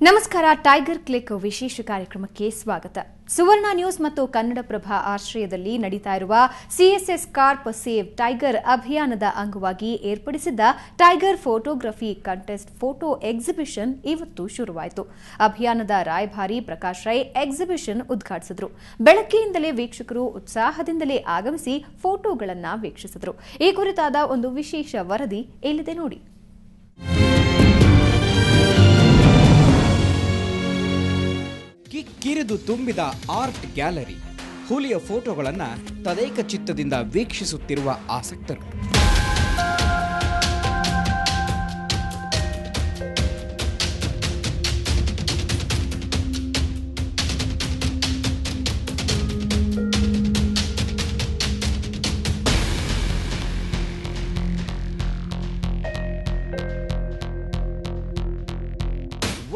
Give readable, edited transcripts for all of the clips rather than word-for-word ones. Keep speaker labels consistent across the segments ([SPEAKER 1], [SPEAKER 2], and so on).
[SPEAKER 1] ನಮಸ್ಕಾರ. Tiger click ವಿಶೇಷ ಕಾರ್ಯಕ್ರಮಕ್ಕೆ ಸ್ವಾಗತ. ಸುವರ್ಣ ನ್ಯೂಸ್ ಮತ್ತು ಕನ್ನಡಪ್ರಭ ಆಶ್ರಯದಲ್ಲಿ ನಡೀತಾ ಇರುವ ಸಿಎಸ್ಎಸ್ ಕಾರ್ಪ್ ಸೇವ್ ಟೈಗರ್ ಅಭಿಯಾನದ ಅಂಗವಾಗಿ ಏರ್ಪಡಿಸಿದ್ದ tiger photography contest photo exhibition ಇವತ್ತು ಶುರುವಾಯಿತು. ಅಭಿಯಾನದ ರಾಯಭಾರಿ ಪ್ರಕಾಶ್ ರೈ ಎಕ್ಸಿಬಿಷನ್ ಉದ್ಘಾಟಿಸಿದರು. ಬೆಳಗ್ಗೆಯಿಂದಲೇ ವೀಕ್ಷಕರು ಉತ್ಸಾಹದಿಂದಲೇ ಆಗಮಿಸಿ ಫೋಟೋಗಳನ್ನು ವೀಕ್ಷಿಸಿದರು. ಈ ಕುರಿತಾದ ಒಂದು ವಿಶೇಷ ವರದಿ ಇಲ್ಲಿದೆ ನೋಡಿ.
[SPEAKER 2] ಕಿರಿದು ತುಂಬಿದ ಆರ್ಟ್ ಗ್ಯಾಲರಿ, ಹುಲಿಯ ಫೋಟೋಗಳನ್ನು ತದೇಕ ಚಿತ್ತದಿಂದ ವೀಕ್ಷಿಸುತ್ತಿರುವ ಆಸಕ್ತರು.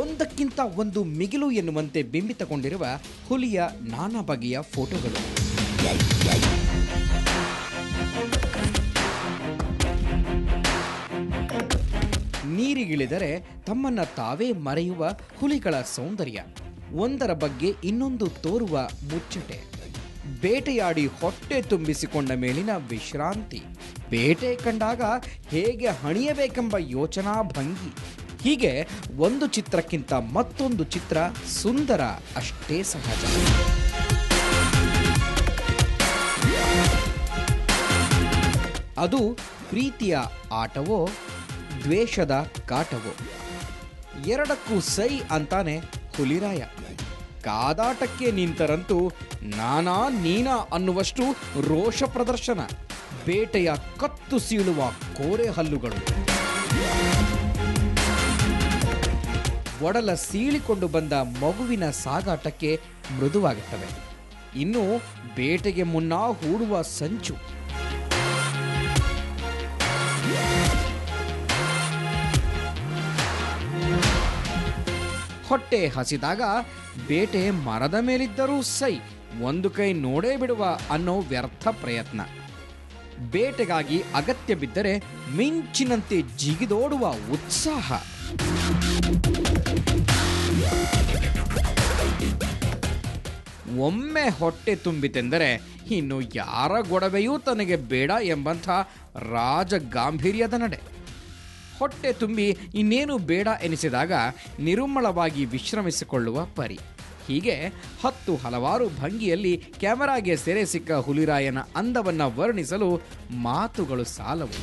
[SPEAKER 2] ಒಂದಕ್ಕಿಂತ ಒಂದು ಮಿಗಿಲು ಎನ್ನುವಂತೆ ಬಿಂಬಿತಗೊಂಡಿರುವ ಹುಲಿಯ ನಾನಾ ಬಗೆಯ ಫೋಟೋಗಳು. ನೀರಿಗಿಳಿದರೆ ತಮ್ಮನ್ನ ತಾವೇ ಮರೆಯುವ ಹುಲಿಗಳ ಸೌಂದರ್ಯ, ಒಂದರ ಬಗ್ಗೆ ಇನ್ನೊಂದು ತೋರುವ ಮುಚ್ಚಟೆ, ಬೇಟೆಯಾಡಿ ಹೊಟ್ಟೆ ತುಂಬಿಸಿಕೊಂಡ ಮೇಲಿನ ವಿಶ್ರಾಂತಿ, ಬೇಟೆ ಕಂಡಾಗ ಹೇಗೆ ಹಣಿಯಬೇಕೆಂಬ ಯೋಚನಾ ಭಂಗಿ, ಹೀಗೆ ಒಂದು ಚಿತ್ರಕ್ಕಿಂತ ಮತ್ತೊಂದು ಚಿತ್ರ ಸುಂದರ, ಅಷ್ಟೇ ಸಹಜ. ಅದು ಪ್ರೀತಿಯ ಆಟವೋ ದ್ವೇಷದ ಕಾಟವೋ, ಎರಡಕ್ಕೂ ಸೈ ಅಂತಾನೆ ಹುಲಿರಾಯ. ಕಾದಾಟಕ್ಕೆ ನಿಂತರಂತೂ ನಾನಾ ನೀನಾ ಅನ್ನುವಷ್ಟು ರೋಷ ಪ್ರದರ್ಶನ, ಬೇಟೆಯ ಕತ್ತು ಸೀಳುವ ಕೋರೆ ಹಲ್ಲುಗಳು, ಒಡಲ ಸೀಳಿಕೊಂಡು ಬಂದ ಮಗುವಿನ ಸಾಗಾಟಕ್ಕೆ ಮೃದುವಾಗುತ್ತವೆ. ಇನ್ನು ಬೇಟೆಗೆ ಮುನ್ನ ಹೂಡುವ ಸಂಚು, ಹೊಟ್ಟೆ ಹಸಿದಾಗ ಬೇಟೆ ಮರದ ಮೇಲಿದ್ದರೂ ಸೈ, ಒಂದು ಕೈ ನೋಡೇ ಬಿಡುವ ಅನ್ನೋ ವ್ಯರ್ಥ ಪ್ರಯತ್ನ, ಬೇಟೆಗಾಗಿ ಅಗತ್ಯ ಬಿದ್ದರೆ ಮಿಂಚಿನಂತೆ ಜಿಗಿದೋಡುವ ಉತ್ಸಾಹ, ಒಮ್ಮೆ ಹೊಟ್ಟೆ ತುಂಬಿತೆಂದರೆ ಇನ್ನು ಯಾರ ಗೊಡವೆಯೂ ತನಗೆ ಬೇಡ ಎಂಬಂಥ ರಾಜ ಗಾಂಭೀರ್ಯದ ನಡೆ, ಹೊಟ್ಟೆ ತುಂಬಿ ಇನ್ನೇನು ಬೇಡ ಎನಿಸಿದಾಗ ನಿರುಮ್ಮಳವಾಗಿ ವಿಶ್ರಮಿಸಿಕೊಳ್ಳುವ ಪರಿ, ಹೀಗೆ ಹಲವಾರು ಭಂಗಿಯಲ್ಲಿ ಕ್ಯಾಮೆರಾಗೆ ಸೆರೆ ಸಿಕ್ಕ ಹುಲಿರಾಯನ ಅಂದವನ್ನು ವರ್ಣಿಸಲು ಮಾತುಗಳು ಸಾಲವು.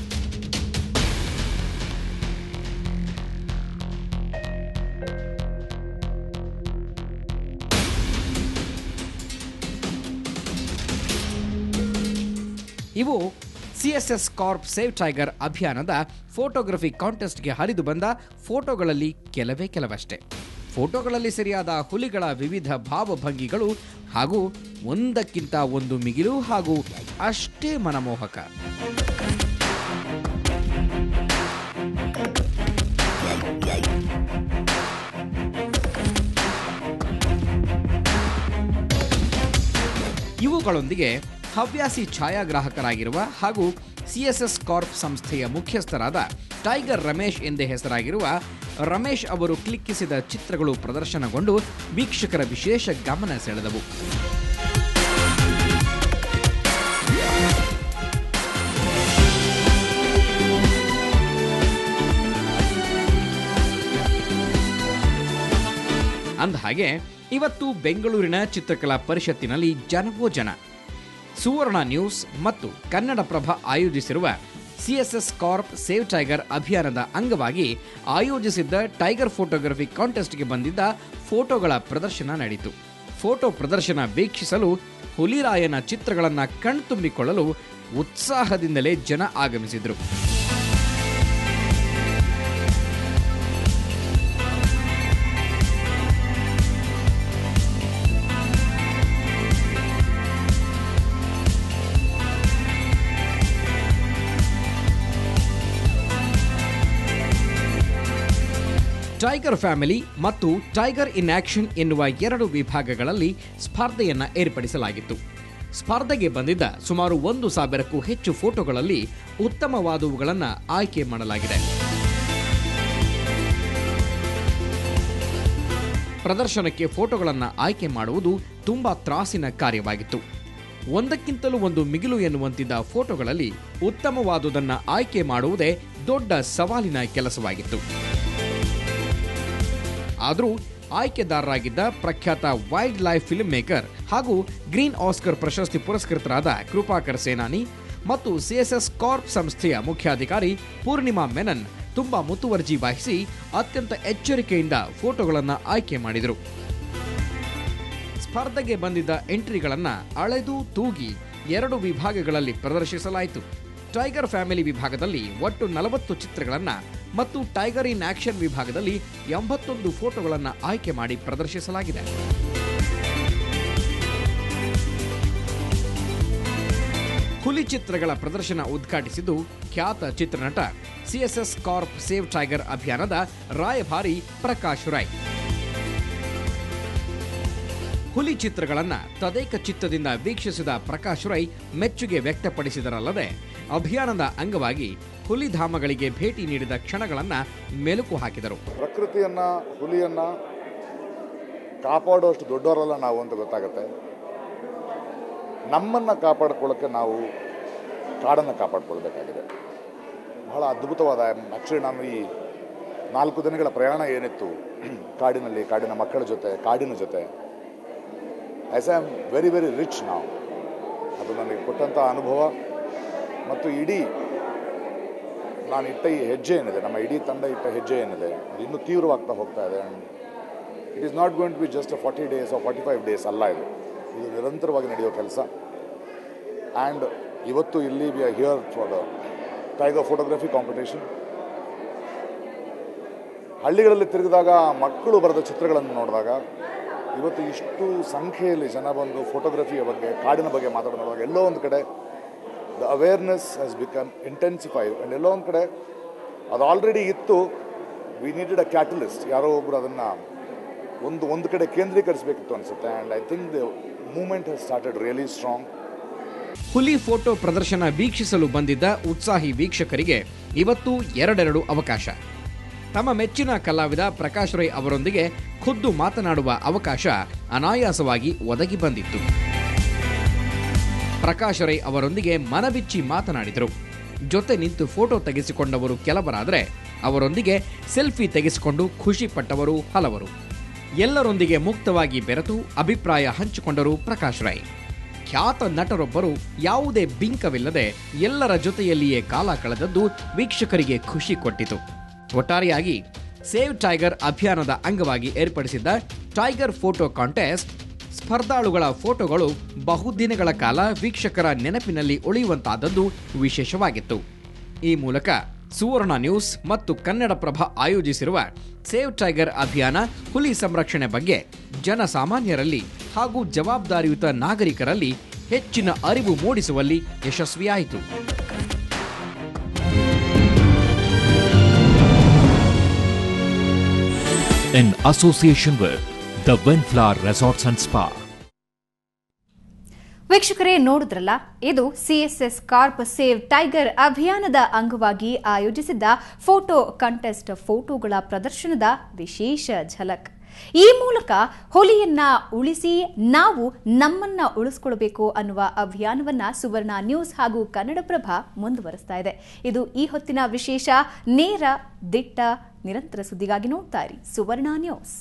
[SPEAKER 2] ಇವು ಸಿಎಸ್ಎಸ್ ಕಾರ್ಪ್ ಸೇವ್ ಟೈಗರ್ ಅಭಿಯಾನದ ಫೋಟೋಗ್ರಫಿ ಕಾಂಟೆಸ್ಟ್ಗೆ ಹರಿದು ಬಂದ ಫೋಟೋಗಳಲ್ಲಿ ಕೆಲವಷ್ಟೇ. ಫೋಟೋಗಳಲ್ಲಿ ಸರಿಯಾದ ಹುಲಿಗಳ ವಿವಿಧ ಭಾವಭಂಗಿಗಳು ಹಾಗೂ ಒಂದಕ್ಕಿಂತ ಒಂದು ಮಿಗಿಲು ಹಾಗೂ ಅಷ್ಟೇ ಮನಮೋಹಕ. ಇವುಗಳೊಂದಿಗೆ ಹವ್ಯಾಸಿ ಛಾಯಾಗ್ರಾಹಕರಾಗಿರುವ ಹಾಗೂ ಸಿಎಸ್ಎಸ್ ಕಾರ್ಪ್ ಸಂಸ್ಥೆಯ ಮುಖ್ಯಸ್ಥರಾದ ಟೈಗರ್ ರಮೇಶ್ ಎಂದೇ ಹೆಸರಾಗಿರುವ ರಮೇಶ್ ಅವರು ಕ್ಲಿಕ್ಕಿಸಿದ ಚಿತ್ರಗಳು ಪ್ರದರ್ಶನಗೊಂಡು ವೀಕ್ಷಕರ ವಿಶೇಷ ಗಮನ ಸೆಳೆದವು. ಅಂದಹಾಗೆ ಇವತ್ತು ಬೆಂಗಳೂರಿನ ಚಿತ್ರಕಲಾ ಪರಿಷತ್ತಿನಲ್ಲಿ ಜನವೋ ಜನ. ಸುವರ್ಣ ನ್ಯೂಸ್ ಮತ್ತು ಕನ್ನಡಪ್ರಭ ಆಯೋಜಿಸಿರುವ ಸಿಎಸ್ಎಸ್ ಕಾರ್ಪ್ ಸೇವ್ ಟೈಗರ್ ಅಭಿಯಾನದ ಅಂಗವಾಗಿ ಆಯೋಜಿಸಿದ್ದ ಟೈಗರ್ ಫೋಟೋಗ್ರಫಿ ಕಾಂಟೆಸ್ಟ್ಗೆ ಬಂದಿದ್ದ ಫೋಟೋಗಳ ಪ್ರದರ್ಶನ ನಡೆಯಿತು. ಫೋಟೋ ಪ್ರದರ್ಶನ ವೀಕ್ಷಿಸಲು ಹುಲಿರಾಯನ ಚಿತ್ರಗಳನ್ನು ಕಣ್ತುಂಬಿಕೊಳ್ಳಲು ಉತ್ಸಾಹದಿಂದಲೇ ಜನ ಆಗಮಿಸಿದರು. ಟೈಗರ್ ಫ್ಯಾಮಿಲಿ ಮತ್ತು ಟೈಗರ್ ಇನ್ ಆಕ್ಷನ್ ಎನ್ನುವ ಎರಡು ವಿಭಾಗಗಳಲ್ಲಿ ಸ್ಪರ್ಧೆಯನ್ನು ಏರ್ಪಡಿಸಲಾಗಿತ್ತು. ಸ್ಪರ್ಧೆಗೆ ಬಂದಿದ್ದ ಸುಮಾರು 1,000ಕ್ಕೂ ಹೆಚ್ಚು ಫೋಟೋಗಳಲ್ಲಿ ಉತ್ತಮವಾದವುಗಳನ್ನು ಆಯ್ಕೆ ಮಾಡಲಾಗಿದೆ. ಪ್ರದರ್ಶನಕ್ಕೆ ಫೋಟೋಗಳನ್ನು ಆಯ್ಕೆ ಮಾಡುವುದು ತುಂಬಾ ತ್ರಾಸಿನ ಕಾರ್ಯವಾಗಿತ್ತು. ಒಂದಕ್ಕಿಂತಲೂ ಒಂದು ಮಿಗಿಲು ಎನ್ನುವಂತಿದ್ದ ಫೋಟೋಗಳಲ್ಲಿ ಉತ್ತಮವಾದುದನ್ನು ಆಯ್ಕೆ ಮಾಡುವುದೇ ದೊಡ್ಡ ಸವಾಲಿನ ಕೆಲಸವಾಗಿತ್ತು. ಆದರೂ ಆಯ್ಕೆದಾರರಾಗಿದ್ದ ಪ್ರಖ್ಯಾತ ವೈಲ್ಡ್ ಲೈಫ್ ಫಿಲ್ಮ್ ಮೇಕರ್ ಹಾಗೂ ಗ್ರೀನ್ ಆಸ್ಕರ್ ಪ್ರಶಸ್ತಿ ಪುರಸ್ಕೃತರಾದ ಕೃಪಾಕರ್ ಸೇನಾನಿ ಮತ್ತು ಸಿಎಸ್ಎಸ್ ಕಾರ್ಪ್ ಸಂಸ್ಥೆಯ ಮುಖ್ಯಾಧಿಕಾರಿ ಪೂರ್ಣಿಮಾ ಮೆನನ್ ತುಂಬಾ ಮುತುವರ್ಜಿ ವಹಿಸಿ ಅತ್ಯಂತ ಎಚ್ಚರಿಕೆಯಿಂದ ಫೋಟೋಗಳನ್ನು ಆಯ್ಕೆ ಮಾಡಿದರು. ಸ್ಪರ್ಧೆಗೆ ಬಂದಿದ್ದ ಎಂಟ್ರಿಗಳನ್ನು ಅಳೆದು ತೂಗಿ 2 ವಿಭಾಗಗಳಲ್ಲಿ ಪ್ರದರ್ಶಿಸಲಾಯಿತು. ಟೈಗರ್ ಫ್ಯಾಮಿಲಿ ವಿಭಾಗದಲ್ಲಿ ಒಟ್ಟು 40 ಚಿತ್ರಗಳನ್ನು ಮತ್ತು ಟೈಗರ್ ಇನ್ ಆಕ್ಷನ್ ವಿಭಾಗದಲ್ಲಿ 81 ಫೋಟೋಗಳನ್ನು ಆಯ್ಕೆ ಮಾಡಿ ಪ್ರದರ್ಶಿಸಲಾಗಿದೆ. ಹುಲಿ ಚಿತ್ರಗಳ ಪ್ರದರ್ಶನ ಉದ್ಘಾಟಿಸಿದ್ದು ಖ್ಯಾತ ಚಿತ್ರನಟ ಸಿಎಸ್ಎಸ್ ಕಾರ್ಪ್ ಸೇವ್ ಟೈಗರ್ ಅಭಿಯಾನದ ರಾಯಭಾರಿ ಪ್ರಕಾಶ್ ರೈ. ಹುಲಿ ಚಿತ್ರಗಳನ್ನು ತದೇಕ ಚಿತ್ತದಿಂದ ವೀಕ್ಷಿಸಿದ ಪ್ರಕಾಶ್ ರೈ ಮೆಚ್ಚುಗೆ ವ್ಯಕ್ತಪಡಿಸಿದರಲ್ಲದೆ ಅಭಿಯಾನದ ಅಂಗವಾಗಿ ಹುಲಿಧಾಮಗಳಿಗೆ ಭೇಟಿ ನೀಡಿದ ಕ್ಷಣಗಳನ್ನು ಮೆಲುಕು ಹಾಕಿದರು.
[SPEAKER 3] ಪ್ರಕೃತಿಯನ್ನ ಹುಲಿಯನ್ನ ಕಾಪಾಡುವಷ್ಟು ದೊಡ್ಡವರಲ್ಲ ನಾವು ಅಂತ ಗೊತ್ತಾಗುತ್ತೆ. ನಮ್ಮನ್ನು ಕಾಪಾಡಿಕೊಳ್ಳೋಕ್ಕೆ ನಾವು ಕಾಡನ್ನು ಕಾಪಾಡಿಕೊಳ್ಬೇಕಾಗಿದೆ. ಬಹಳ ಅದ್ಭುತವಾದ ಆ್ಯಕ್ಚುಲಿ ನಾನು ಈ 4 ದಿನಗಳ ಪ್ರಯಾಣ ಏನಿತ್ತು ಕಾಡಿನಲ್ಲಿ, ಕಾಡಿನ ಮಕ್ಕಳ ಜೊತೆ, ಕಾಡಿನ ಜೊತೆ, I am very very rich ನಾವು. ಅದು ನನಗೆ ಕೊಟ್ಟಂಥ ಅನುಭವ ಮತ್ತು ಇಡೀ ನಾನು ಇಟ್ಟ ಈ ಹೆಜ್ಜೆ ಏನಿದೆ, ನಮ್ಮ ಇಡೀ ತಂಡ ಇಟ್ಟ ಹೆಜ್ಜೆ ಏನಿದೆ, ಅದು ಇನ್ನೂ ತೀವ್ರವಾಗ್ತಾ ಹೋಗ್ತಾ ಇದೆ. And it is not going to be just 40 days or 45 days ಅಲ್ಲ, ಇದು ನಿರಂತರವಾಗಿ ನಡೆಯೋ ಕೆಲಸ. ಆ್ಯಂಡ್ ಇವತ್ತು ಇಲ್ಲಿ we are here for the tiger photography competition. ಹಳ್ಳಿಗಳಲ್ಲಿ ತಿರುಗಿದಾಗ ಮಕ್ಕಳು ಬರೆದ ಚಿತ್ರಗಳನ್ನು ನೋಡಿದಾಗ ಇವತ್ತು ಇಷ್ಟು ಸಂಖ್ಯೆಯಲ್ಲಿ ಜನ ಬಂದು ಫೋಟೋಗ್ರಫಿಯ ಬಗ್ಗೆ, ಕಾಡಿನ ಬಗ್ಗೆ ಮಾತಾಡೋದಾಗ ಎಲ್ಲೋ ಒಂದು ಕಡೆ the awareness has become intensified. And ಎಲ್ಲೋ ಒಂದು ಕಡೆ ಅದು ಆಲ್ರೆಡಿ ಇತ್ತು, ವಿ ನೀಡೆಡ್ ಅ ಕ್ಯಾಟಲಿಸ್ಟ್. ಯಾರೋ ಒಬ್ಬರು ಅದನ್ನು ಒಂದು ಕಡೆ ಕೇಂದ್ರೀಕರಿಸಬೇಕಿತ್ತು ಅನಿಸುತ್ತೆ. And I think the movement has started really strong.
[SPEAKER 2] ಹುಲಿ ಫೋಟೋ ಪ್ರದರ್ಶನ ವೀಕ್ಷಿಸಲು ಬಂದಿದ್ದ ಉತ್ಸಾಹಿ ವೀಕ್ಷಕರಿಗೆ ಇವತ್ತು 2 ಅವಕಾಶ. ತಮ್ಮ ಮೆಚ್ಚಿನ ಕಲಾವಿದ ಪ್ರಕಾಶ್ ರೈ ಅವರೊಂದಿಗೆ ಖುದ್ದು ಮಾತನಾಡುವ ಅವಕಾಶ ಅನಾಯಾಸವಾಗಿ ಒದಗಿ ಬಂದಿತ್ತು. ಪ್ರಕಾಶ್ ರೈ ಅವರೊಂದಿಗೆ ಮನಬಿಚ್ಚಿ ಮಾತನಾಡಿದರು. ಜೊತೆ ನಿಂತು ಫೋಟೋ ತೆಗೆಸಿಕೊಂಡವರು ಕೆಲವರಾದರೆ ಅವರೊಂದಿಗೆ ಸೆಲ್ಫಿ ತೆಗೆಸಿಕೊಂಡು ಖುಷಿ ಪಟ್ಟವರು ಹಲವರು. ಎಲ್ಲರೊಂದಿಗೆ ಮುಕ್ತವಾಗಿ ಬೆರೆತು ಅಭಿಪ್ರಾಯ ಹಂಚಿಕೊಂಡರು ಪ್ರಕಾಶ್ ರೈ. ಖ್ಯಾತ ನಟರೊಬ್ಬರು ಯಾವುದೇ ಬಿಂಕವಿಲ್ಲದೆ ಎಲ್ಲರ ಜೊತೆಯಲ್ಲಿಯೇ ಕಾಲ ಕಳೆದದ್ದು ವೀಕ್ಷಕರಿಗೆ ಖುಷಿ ಕೊಟ್ಟಿತು. ಒಟ್ಟಾರೆಯಾಗಿ ಸೇವ್ ಟೈಗರ್ ಅಭಿಯಾನದ ಅಂಗವಾಗಿ ಏರ್ಪಡಿಸಿದ್ದ ಟೈಗರ್ ಫೋಟೋ ಕಾಂಟೆಸ್ಟ್ ಸ್ಪರ್ಧಾಳುಗಳ ಫೋಟೋಗಳು ಬಹುದಿನಗಳ ಕಾಲ ವೀಕ್ಷಕರ ನೆನಪಿನಲ್ಲಿ ಉಳಿಯುವಂತಾದದ್ದು ವಿಶೇಷವಾಗಿತ್ತು. ಈ ಮೂಲಕ ಸುವರ್ಣ ನ್ಯೂಸ್ ಮತ್ತು ಕನ್ನಡಪ್ರಭ ಆಯೋಜಿಸಿರುವ ಸೇವ್ ಟೈಗರ್ ಅಭಿಯಾನ ಹುಲಿ ಸಂರಕ್ಷಣೆ ಬಗ್ಗೆ ಜನಸಾಮಾನ್ಯರಲ್ಲಿ ಹಾಗೂ ಜವಾಬ್ದಾರಿಯುತ ನಾಗರಿಕರಲ್ಲಿ ಹೆಚ್ಚಿನ ಅರಿವು ಮೂಡಿಸುವಲ್ಲಿ ಯಶಸ್ವಿಯಾಯಿತು.
[SPEAKER 4] In association with the Windflower Resorts and Spa.
[SPEAKER 1] ವೀಕ್ಷಕರೇ, ನೋಡಿದ್ರಲ್ಲ, ಇದು ಸಿಎಸ್ಎಸ್ ಕಾರ್ಪ್ ಸೇವ್ ಟೈಗರ್ ಅಭಿಯಾನದ ಅಂಗವಾಗಿ ಆಯೋಜಿಸಿದ್ದ ಫೋಟೋ ಕಂಟೆಸ್ಟ್ ಫೋಟೋಗಳ ಪ್ರದರ್ಶನದ ವಿಶೇಷ ಝಲಕ್. ಈ ಮೂಲಕ ಹುಲಿಯನ್ನ ಉಳಿಸಿ ನಾವು ನಮ್ಮನ್ನ ಉಳಿಸಿಕೊಳ್ಳಬೇಕು ಅನ್ನುವ ಅಭಿಯಾನವನ್ನ ಸುವರ್ಣ ನ್ಯೂಸ್ ಹಾಗೂ ಕನ್ನಡಪ್ರಭ ಮುಂದುವರಿಸ್ತಾ ಇದೆ. ಇದು ಈ ಹೊತ್ತಿನ ವಿಶೇಷ. ನೇರ, ದಿಟ್ಟ, ನಿರಂತರ ಸುದ್ದಿಗಾಗಿ ನೋಡ್ತಾ ಇರಿ ಸುವರ್ಣ ನ್ಯೂಸ್.